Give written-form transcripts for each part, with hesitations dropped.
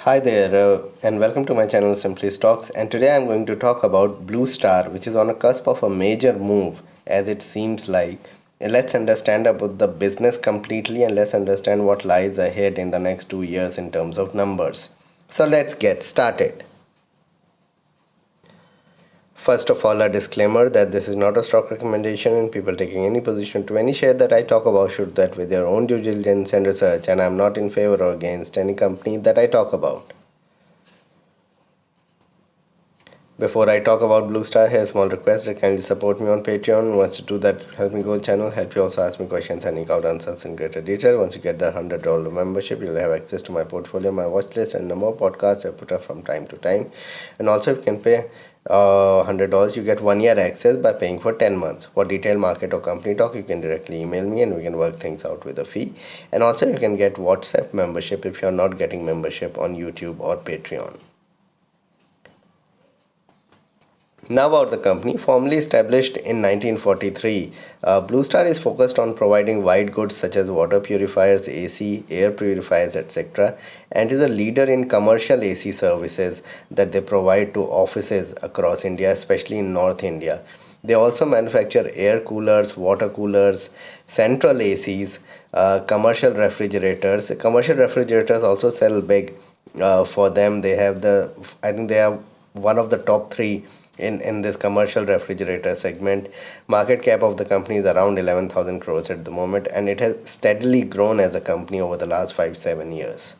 Hi there, and welcome to my channel Simply Stocks. And today I'm going to talk about Blue Star, which is on a cusp of a major move, as it seems like. And let's understand about the business completely, and let's understand what lies ahead in the next 2 years in terms of numbers. So let's get started. First of all, a disclaimer that this is not a stock recommendation, and people taking any position to any share that I talk about should that with their own due diligence and research. And I'm not in favor or against any company that I talk about. Before I talk about Blue Star, here's a small request that kindly support me on Patreon. Once you do that, help me grow the channel, help you also ask me questions and eke out answers in greater detail. Once you get the $100 membership, you'll have access to my portfolio, my watch list, and number of podcasts I put up from time to time. And also, if you can pay $100, you get 1 year access by paying for 10 months. For detailed market or company talk, you can directly email me and we can work things out with a fee. And also, you can get WhatsApp membership if you're not getting membership on YouTube or Patreon. Now about the company, formally established in 1943, Blue Star is focused on providing white goods such as water purifiers, AC, air purifiers, etc., and is a leader in commercial AC services that they provide to offices across India, especially in North India. They also manufacture air coolers, water coolers, central ACs, commercial refrigerators. Commercial refrigerators also sell big. For them, they have I think they have one of the top three in this commercial refrigerator segment. Market cap of the company is around 11,000 crores at the moment, and it has steadily grown as a company over the last 5 7 years.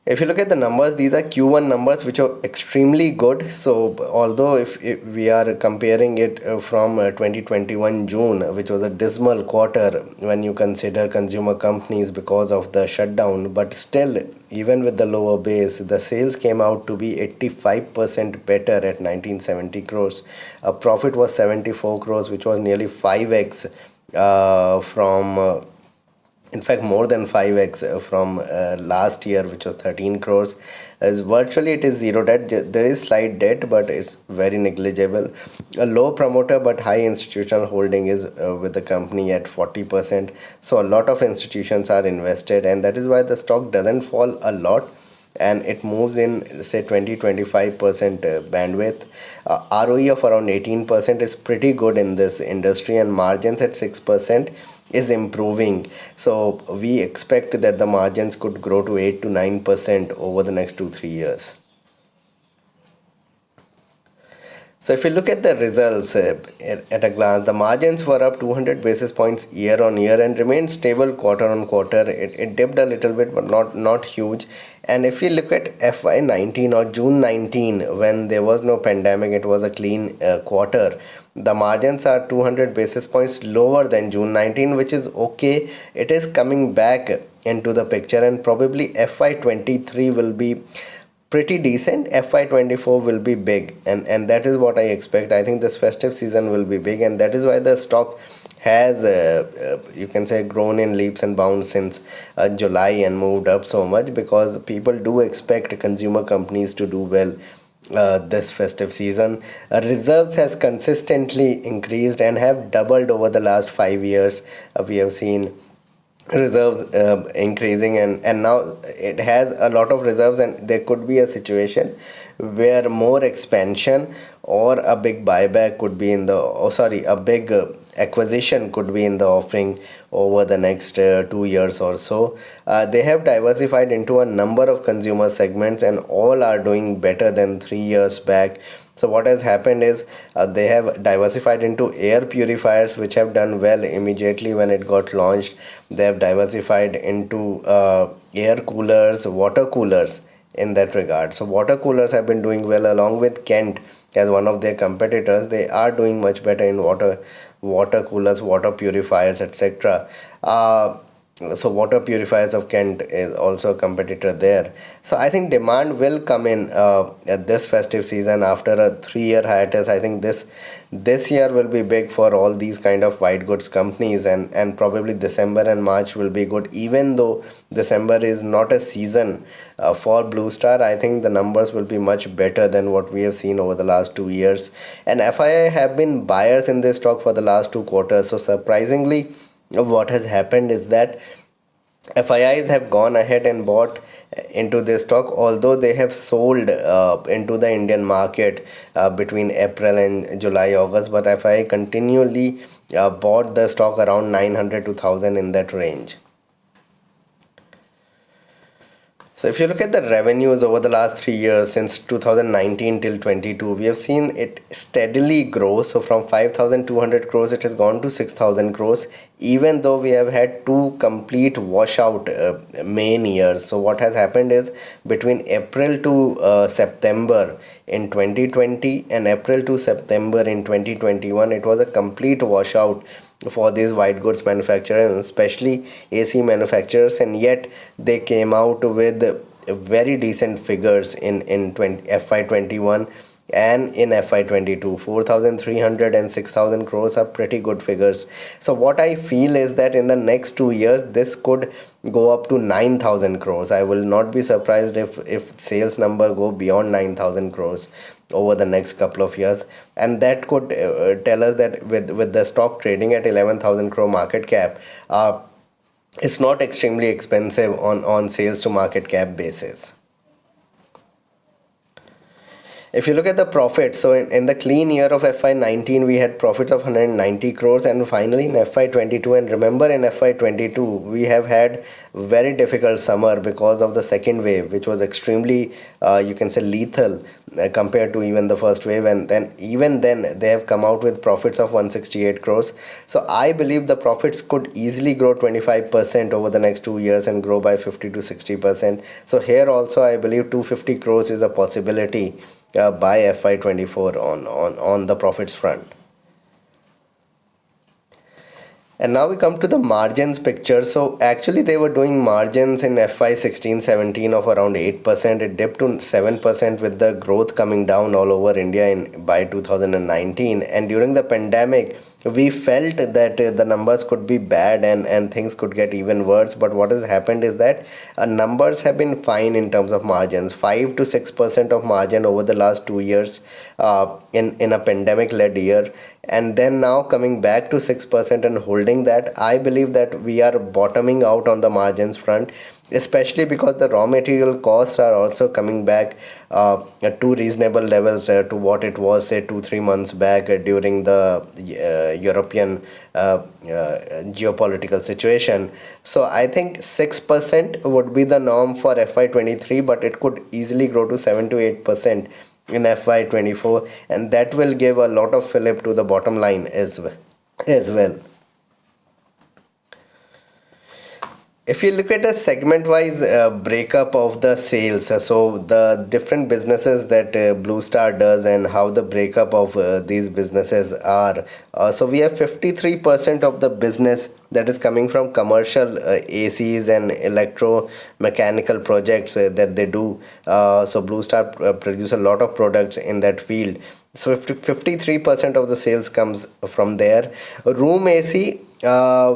If you look at the numbers, these are Q1 numbers which are extremely good. So, although if we are comparing it from 2021 June, which was a dismal quarter when you consider consumer companies because of the shutdown, but still, even with the lower base, the sales came out to be 85% better at 1970 crores. A profit was 74 crores, which was nearly 5x from in fact more than 5x from last year, which was 13 crores. As virtually it is zero debt. There is slight debt, but it's very negligible. A low promoter but high institutional holding is with the company at 40%. So a lot of institutions are invested, and that is why the stock doesn't fall a lot, and it moves in say 20-25% bandwidth. ROE of around 18% is pretty good in this industry, and margins at 6% is improving. So we expect that the margins could grow to 8 to 9% over the next 2 3 years. So if you look at the results at a glance, the margins were up 200 basis points year on year and remained stable quarter on quarter. It dipped a little bit, but not huge. And if you look at FY19 or June 19, when there was no pandemic, it was a clean quarter. The margins are 200 basis points lower than June 19, which is okay. It is coming back into the picture, and probably FY23 will be pretty decent. FY24 will be big, and that is what I expect. I think this festive season will be big, and that is why the stock has you can say grown in leaps and bounds since July and moved up so much, because people do expect consumer companies to do well this festive season. Reserves has consistently increased and have doubled over the last 5 years. We have seen reserves increasing, and now it has a lot of reserves, and there could be a situation where more expansion or a big buyback could be in the a big acquisition could be in the offering over the next 2 years or so. They have diversified into a number of consumer segments, and all are doing better than 3 years back. So what has happened is they have diversified into air purifiers, which have done well immediately when it got launched. They have diversified into air coolers, water coolers in that regard. So water coolers have been doing well along with Kent as one of their competitors. They are doing much better in water coolers, water purifiers, etc. So water purifiers of Kent is also a competitor there. So I think demand will come in at this festive season after a 3 year hiatus. I think this year will be big for all these kind of white goods companies, and probably December and March will be good, even though December is not a season for Blue Star. I think the numbers will be much better than what we have seen over the last 2 years, and FII have been buyers in this stock for the last 2 quarters. So surprisingly, what has happened is that FIIs have gone ahead and bought into this stock, although they have sold into the Indian market between April and July, August. But FII continually bought the stock around 900 to 1000 in that range. So if you look at the revenues over the last 3 years, since 2019 till 22, we have seen it steadily grow. So from 5,200 crores, it has gone to 6,000 crores, even though we have had two complete washout main years. So what has happened is between April to September in 2020 and April to September in 2021, it was a complete washout for these white goods manufacturers, especially AC manufacturers, and yet they came out with very decent figures in FY21 and in FY22. 4,300 and 6,000 crores are pretty good figures. So what I feel is that in the next 2 years this could go up to 9,000 crores. I will not be surprised if sales number go beyond 9,000 crores over the next couple of years, and that could tell us that with the stock trading at 11,000 crore market cap, it's not extremely expensive on sales to market cap basis. If you look at the profit, so in the clean year of FY19, we had profits of 190 crores, and finally in FY22, and remember in FY22, we have had very difficult summer because of the second wave, which was extremely, you can say, lethal compared to even the first wave, and then even then they have come out with profits of 168 crores. So I believe the profits could easily grow 25% over the next 2 years and grow by 50 to 60%. So here also I believe 250 crores is a possibility by FY24 on the profits front. And now we come to the margins picture. So actually they were doing margins in FY 16-17 of around 8%. It dipped to 7% with the growth coming down all over India in by 2019. And during the pandemic, we felt that the numbers could be bad and things could get even worse. But what has happened is that numbers have been fine in terms of margins. 5 to 6% of margin over the last 2 years in a pandemic led year, and then now coming back to 6% and holding that. I believe that we are bottoming out on the margins front, especially because the raw material costs are also coming back to reasonable levels to what it was say 2-3 months back during the European geopolitical situation. So I think 6% would be the norm for FY23, but it could easily grow to 7 to 8% in FY24, and that will give a lot of fillip to the bottom line as well. If you look at a segment wise breakup of the sales, so the different businesses that BLUESTAR does and how the breakup of these businesses are, so we have 53% of the business that is coming from commercial ACs and electromechanical projects that they do. So BLUESTAR produce a lot of products in that field. So 53% of the sales comes from there. Room AC,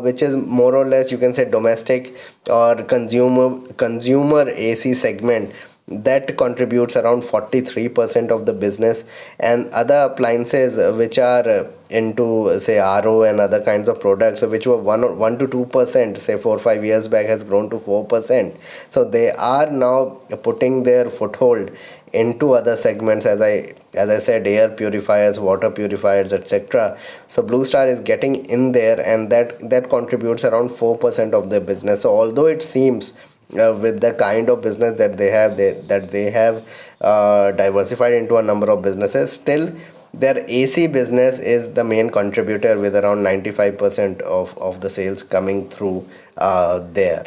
which is more or less you can say domestic or consumer AC segment, that contributes around 43% of the business, and other appliances which are into say RO and other kinds of products which were 1 to 2% say 4 or 5 years back has grown to 4%. So they are now putting their foothold into other segments, as I said, air purifiers, water purifiers, etc. So BLUESTAR is getting in there, and that contributes around 4% of their business. So although it seems with the kind of business that they have diversified into a number of businesses, still their AC business is the main contributor with around 95% of the sales coming through there.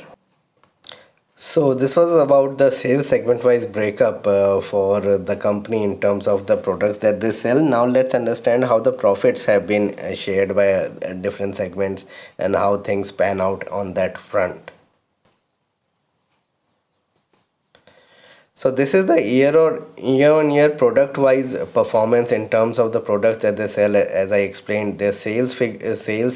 So this was about the sales segment wise breakup for the company in terms of the products that they sell. Now let's understand how the profits have been shared by different segments and how things pan out on that front. So this is the year on year product wise performance in terms of the products that they sell. As I explained, their sales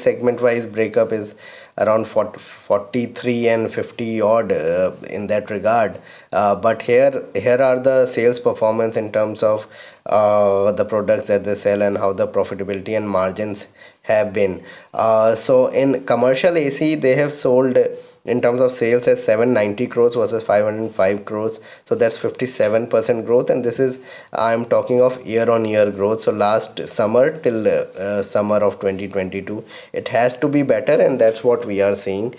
segment wise breakup is around 43 and 50 odd in that regard. But here are the sales performance in terms of the products that they sell and how the profitability and margins have been. So in commercial AC, they have sold in terms of sales as 790 crores versus 505 crores. So that's 57% growth, and this is, I'm talking of year on year growth. So last summer till summer of 2022, it has to be better, and that's what we are seeing.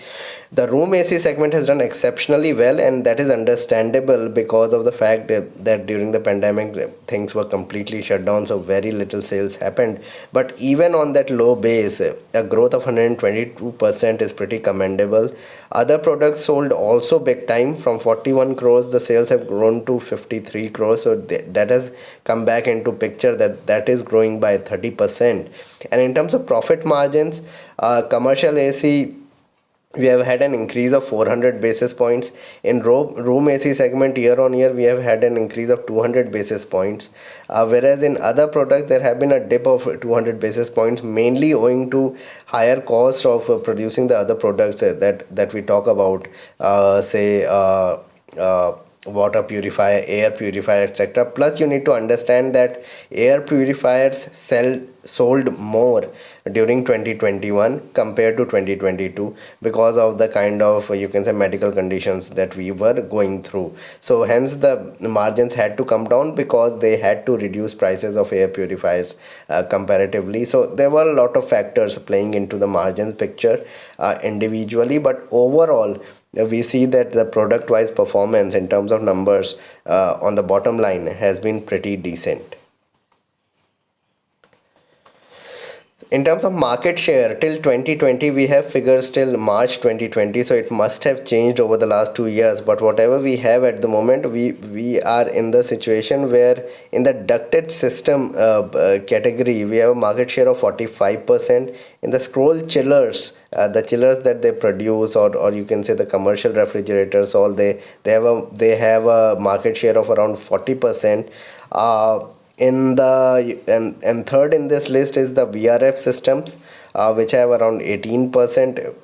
The room AC segment has done exceptionally well, and that is understandable because of the fact that during the pandemic things were completely shut down, so very little sales happened. But even on that low base, a growth of 122% is pretty commendable. Other products sold also big time. From 41 crores, the sales have grown to 53 crores, so that has come back into picture, that is growing by 30%. And in terms of profit margins, commercial AC, we have had an increase of 400 basis points. In room AC segment, year on year we have had an increase of 200 basis points, whereas in other products there have been a dip of 200 basis points, mainly owing to higher cost of producing the other products that we talk about, say water purifier, air purifier, etc. Plus you need to understand that air purifiers sold more during 2021 compared to 2022 because of the kind of, you can say, medical conditions that we were going through. So hence the margins had to come down because they had to reduce prices of air purifiers comparatively. So there were a lot of factors playing into the margin picture individually, but overall we see that the product wise performance in terms of numbers on the bottom line has been pretty decent. In terms of market share, till 2020, we have figures till March 2020, so it must have changed over the last 2 years. But whatever we have at the moment, we are in the situation where in the ducted system category, we have a market share of 45%. In the scroll chillers, the chillers that they produce, or you can say the commercial refrigerators, all they have a market share of around 40%. In the and third in this list is the VRF systems, which have around 18%,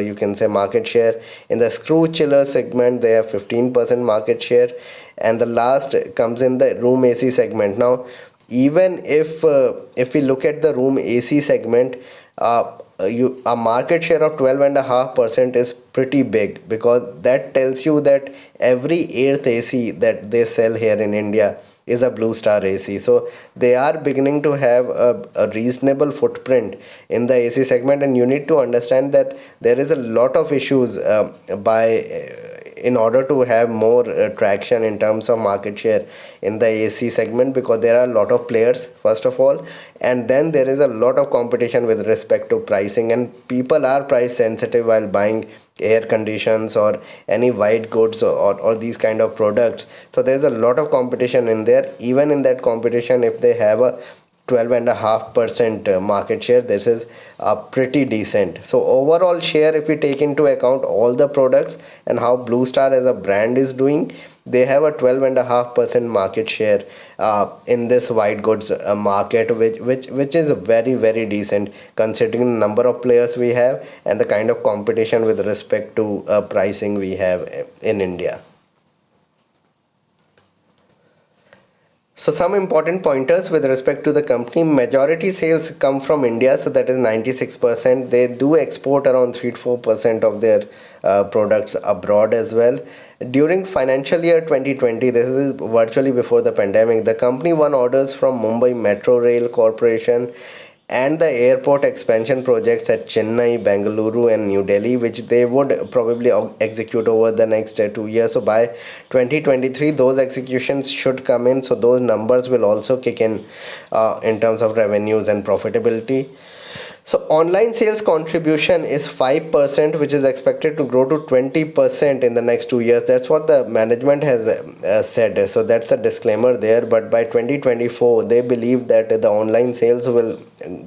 you can say, market share. In the screw chiller segment, they have 15% market share, and the last comes in the room AC segment. Now, even if we look at the room AC segment, a market share of 12.5% is pretty big, because that tells you that every eighth AC that they sell here in India is a BLUESTAR AC. So they are beginning to have a reasonable footprint in the AC segment, and you need to understand that there is a lot of issues in order to have more traction in terms of market share in the AC segment, because there are a lot of players first of all, and then there is a lot of competition with respect to pricing, and people are price sensitive while buying air conditions or any white goods, or these kind of products. So there's a lot of competition in there. Even in that competition, if they have a 12.5% market share, this is pretty decent. So overall share, if we take into account all the products and how BLUESTAR as a brand is doing, they have a 12.5% market share in this white goods market, which is very, very decent considering the number of players we have and the kind of competition with respect to pricing we have in India. So some important pointers with respect to the company: majority sales come from India, so that is 96%. They do export around 3 to 4% of their products abroad as well. During financial year 2020, this is virtually before the pandemic, the company won orders from Mumbai Metro Rail Corporation and the airport expansion projects at Chennai, Bengaluru and New Delhi, which they would probably execute over the next 2 years. So by 2023, those executions should come in, so those numbers will also kick in terms of revenues and profitability. So online sales contribution is 5%, which is expected to grow to 20% in the next 2 years. That's what the management has said. So that's a disclaimer there. But by 2024, they believe that the online sales will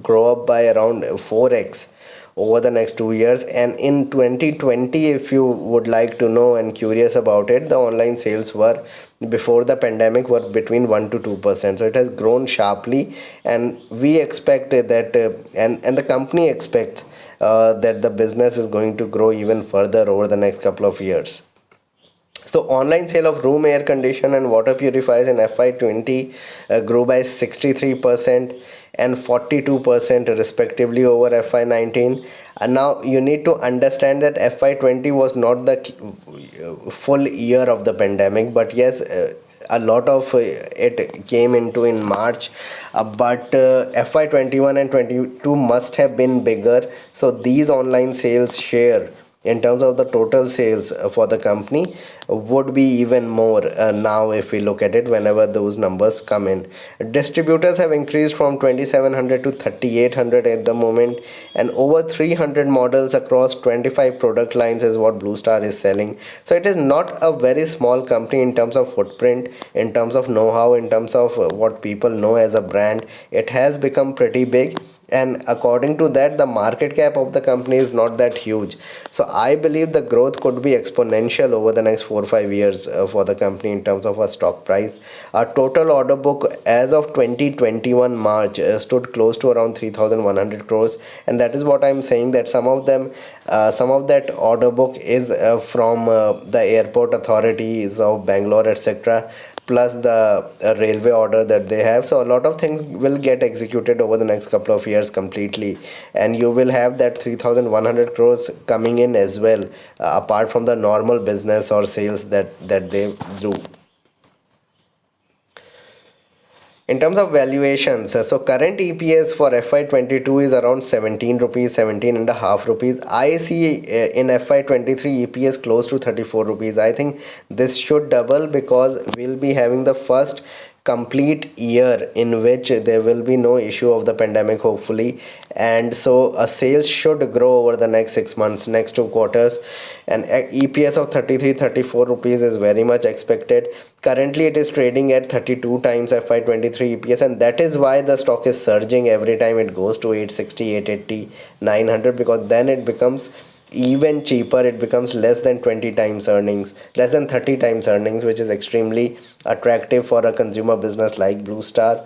grow up by around 4x over the next 2 years. And in 2020, if you would like to know and curious about it, the online sales were, before the pandemic, were between 1 to 2%. So it has grown sharply, and we expect that and the company expects that the business is going to grow even further over the next couple of years. So online sale of room air condition and water purifiers in FY20 grew by 63% and 42% respectively over FY19. And now you need to understand that FY20 was not the full year of the pandemic, but yes, a lot of it came into in March, but FY21 and 22 must have been bigger. So these online sales share in terms of the total sales for the company would be even more now if we look at it whenever those numbers come in. Distributors have increased from 2700 to 3800 at the moment, and over 300 models across 25 product lines is what Blue Star is selling. So it is not a very small company in terms of footprint, in terms of know-how, in terms of what people know as a brand. It has become pretty big, and according to that the market cap of the company is not that huge. So I believe the growth could be exponential over the next 4 or 5 years for the company in terms of a stock price. Our total order book as of 2021 March stood close to around 3100 crores, and that is what I'm saying, that some of that order book is from the airport authorities of Bangalore, etc., plus the railway order that they have. So a lot of things will get executed over the next couple of years completely, and you will have that 3100 crores coming in as well, apart from the normal business or sales that they do. In terms of valuations, so current EPS for FY22 is around 17 rupees, 17 and a half rupees. I see in FY23 EPS close to 34 rupees. I think this should double because we'll be having the first complete year in which there will be no issue of the pandemic, hopefully, and so sales should grow over the next 6 months, next 2 quarters, and EPS of 33 34 rupees is very much expected. Currently it is trading at 32 times FY23 EPS, and that is why the stock is surging every time it goes to 860, 880, 900, because then it becomes even cheaper. It becomes less than 20 times earnings, less than 30 times earnings, which is extremely attractive for a consumer business like Blue Star.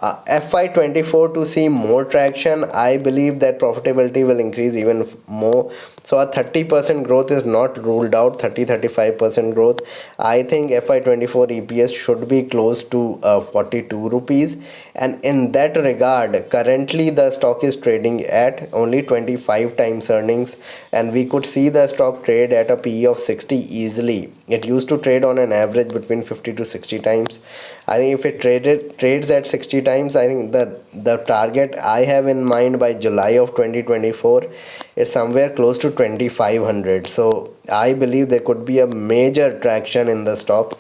FY24 to see more traction, I believe that profitability will increase even more. So a 30% growth is not ruled out, 30-35% growth. I think FY24 EPS should be close to 42 rupees, and in that regard currently the stock is trading at only 25 times earnings, and we could see the stock trade at a PE of 60 easily. It used to trade on an average between 50 to 60 times. I think if it trades at 60 times, I think the target I have in mind by July of 2024 is somewhere close to 2500. So I believe there could be a major traction in the stock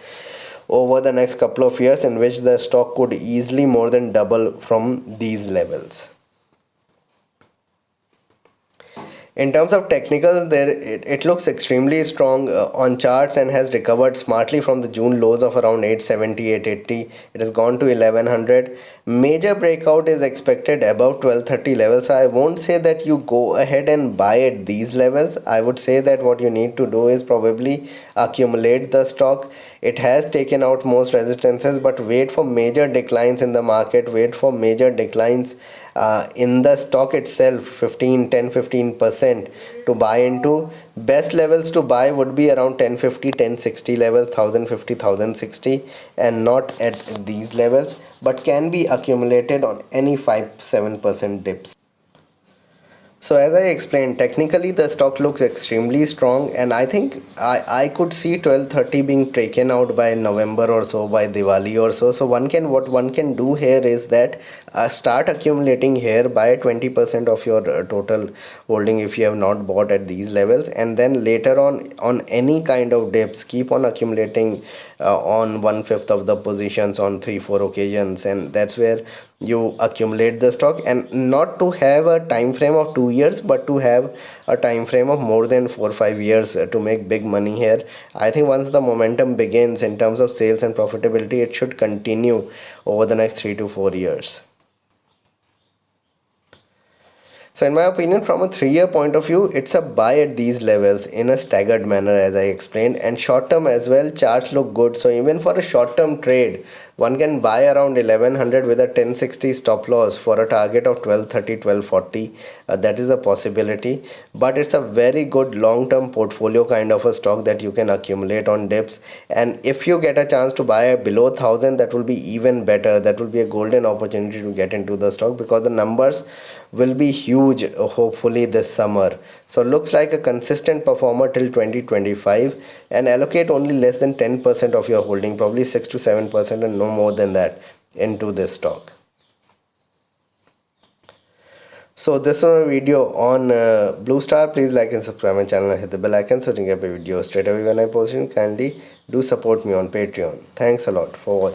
over the next couple of years, in which the stock could easily more than double from these levels. In terms of technicals, it looks extremely strong on charts and has recovered smartly from the June lows of around 870, 880. It has gone to 1100. Major breakout is expected above 1230 levels. So I won't say that you go ahead and buy at these levels. I would say that what you need to do is probably accumulate the stock. It has taken out most resistances, but wait for major declines in the market, wait for major declines in the stock itself, 15% to buy into. Best levels to buy would be around 1050, 1060 levels, 1050, 1060, and not at these levels, but can be accumulated on any 5-7% dips. So as I explained, technically the stock looks extremely strong, and I think I could see 1230 being taken out by November or so, by Diwali or so. So what one can do here is that start accumulating here, buy 20% of your total holding if you have not bought at these levels, and then later on any kind of dips, keep on accumulating on 1/5 of the positions on 3-4 occasions, and that's where you accumulate the stock. And not to have a time frame of 2 years, but to have a time frame of more than 4 or 5 years to make big money here. I think once the momentum begins in terms of sales and profitability, it should continue over the next 3 to 4 years. So in my opinion, from a 3-year point of view, it's a buy at these levels in a staggered manner, as I explained, and short term as well, charts look good. So even for a short term trade, one can buy around 1100 with a 1060 stop loss for a target of 1230, 1240. That is a possibility, but it's a very good long term portfolio kind of a stock that you can accumulate on dips. And if you get a chance to buy below 1000, that will be even better. That will be a golden opportunity to get into the stock, because the numbers will be huge hopefully this summer. So looks like a consistent performer till 2025, and allocate only less than 10% of your holding, probably 6 to 7%, and no more than that, into this stock. So this was a video on Blue Star. Please like and subscribe my channel and hit the bell icon so you can get a video straight away when I post it. Kindly do support me on Patreon. Thanks a lot for watching.